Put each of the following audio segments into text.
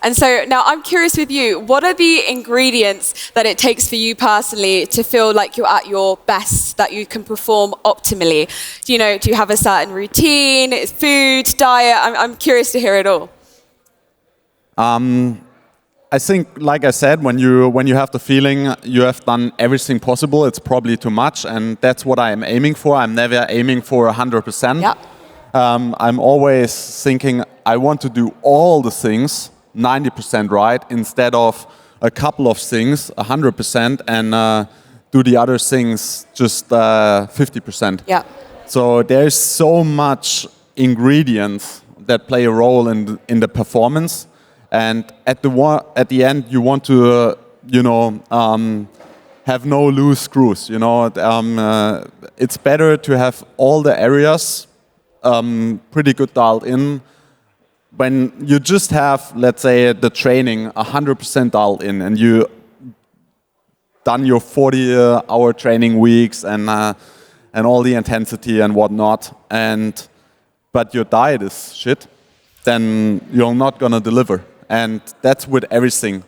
And so now I'm curious with you, what are the ingredients that it takes for you personally to feel like you're at your best, that you can perform optimally? Do you have a certain routine, food, diet? I'm curious to hear it all. I think, like I said, when you have the feeling you have done everything possible, it's probably too much, and that's what I am aiming for. I'm never aiming for 100%. Yeah. I'm always thinking I want to do all the things 90% right instead of a couple of things 100% and do the other things just 50%. Yeah. So there's so much ingredients that play a role in the performance. And at the end, you want to, have no loose screws. It's better to have all the areas pretty good dialed in. When you just have, let's say, the training 100% dialed in, and you done your 40-hour training weeks and all the intensity and whatnot, but your diet is shit, then you're not gonna deliver. And that's with everything.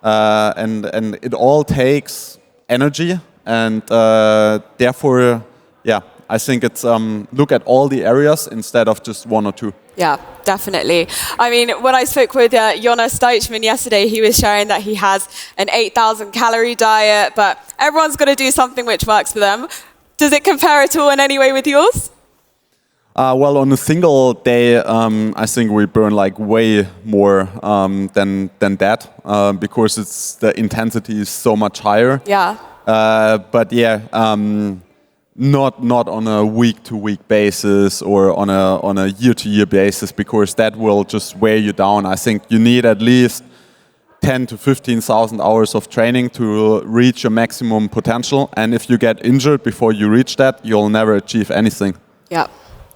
And it all takes energy. And therefore, I think it's look at all the areas instead of just one or two. Yeah, definitely. I mean, when I spoke with Jonas Deichmann yesterday, he was sharing that he has an 8,000 calorie diet, but everyone's got to do something which works for them. Does it compare at all in any way with yours? Well, on a single day, I think we burn like way more than that because the intensity is so much higher. Yeah. But yeah, not on a week-to-week basis or on a year-to-year basis, because that will just wear you down. I think you need at least 10 to 15,000 hours of training to reach your maximum potential. And if you get injured before you reach that, you'll never achieve anything. Yeah.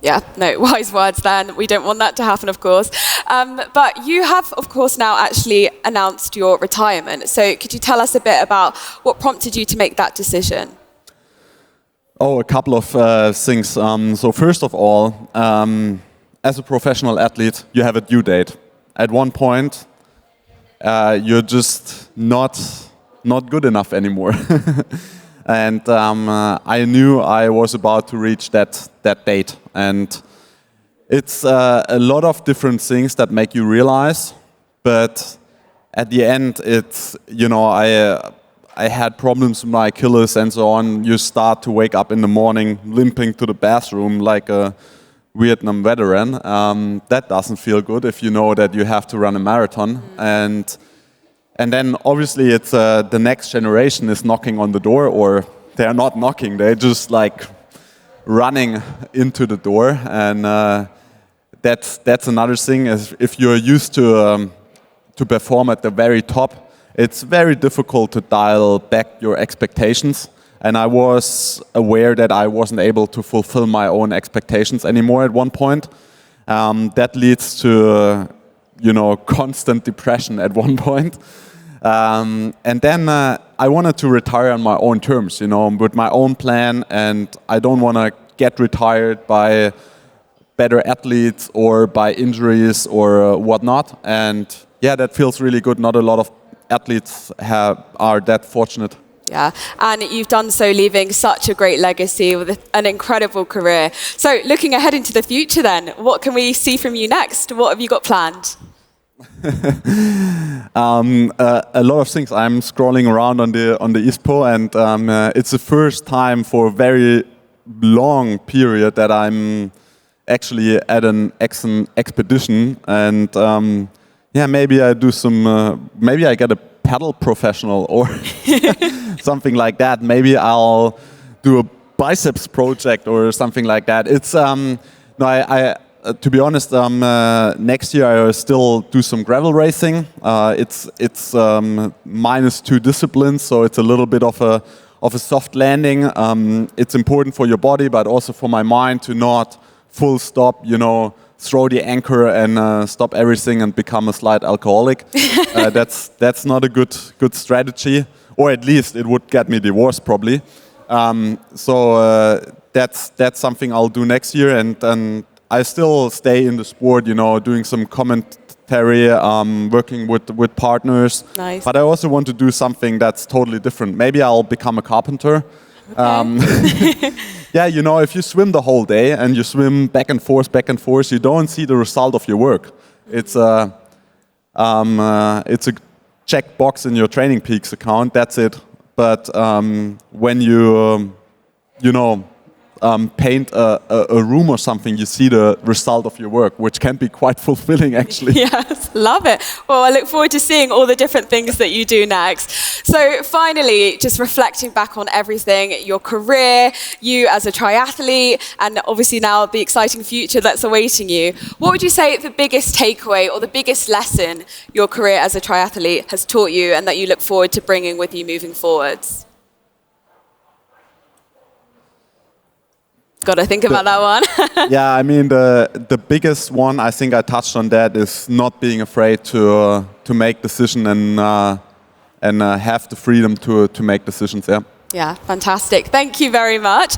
Yeah, no, wise words then. We don't want that to happen, of course. But you have, of course, now actually announced your retirement. So could you tell us a bit about what prompted you to make that decision? Oh, a couple of things. So first of all, as a professional athlete, you have a due date. At one point, you're just not good enough anymore. And I knew I was about to reach that date. And it's a lot of different things that make you realize. But at the end, it's, I had problems with my Achilles and so on. You start to wake up in the morning limping to the bathroom like a Vietnam veteran. That doesn't feel good if you know that you have to run a marathon. And then obviously it's the next generation is knocking on the door, or they're not knocking, they're just like running into the door. And that's another thing, is if you're used to perform at the very top, it's very difficult to dial back your expectations. And I was aware that I wasn't able to fulfill my own expectations anymore at one point. That leads to constant depression at one point. And then I wanted to retire on my own terms, with my own plan, and I don't want to get retired by better athletes or by injuries or whatnot. And yeah, that feels really good. Not a lot of athletes are that fortunate. Yeah, and you've done so leaving such a great legacy with an incredible career. So looking ahead into the future then, what can we see from you next? What have you got planned? A lot of things. I'm scrolling around on the ISPO, and it's the first time for a very long period that I'm actually at an expedition, and maybe I do some. Maybe I get a paddle professional or something like that. Maybe I'll do a biceps project or something like that. It's to be honest, next year I will still do some gravel racing. It's -2 disciplines, so it's a little bit of a soft landing. It's important for your body, but also for my mind to not full stop, throw the anchor and stop everything and become a slight alcoholic. That's not a good strategy, or at least it would get me divorced probably. So that's something I'll do next year, and I still stay in the sport, doing some ferry, working with partners. Nice. But I also want to do something that's totally different. Maybe I'll become a carpenter. Okay. Yeah, you know, if you swim the whole day and you swim back and forth, you don't see the result of your work. It's a check box in your Training Peaks account. That's it. But when you, paint a room or something, you see the result of your work, which can be quite fulfilling, actually. Yes, love it. Well, I look forward to seeing all the different things that you do next. So finally, just reflecting back on everything, your career, you as a triathlete, and obviously now the exciting future that's awaiting you. What would you say the biggest takeaway or the biggest lesson your career as a triathlete has taught you and that you look forward to bringing with you moving forwards? Got to think about that one. Yeah, I mean, the biggest one, I think I touched on that, is not being afraid to make decisions and have the freedom to make decisions, yeah. Yeah, fantastic. Thank you very much.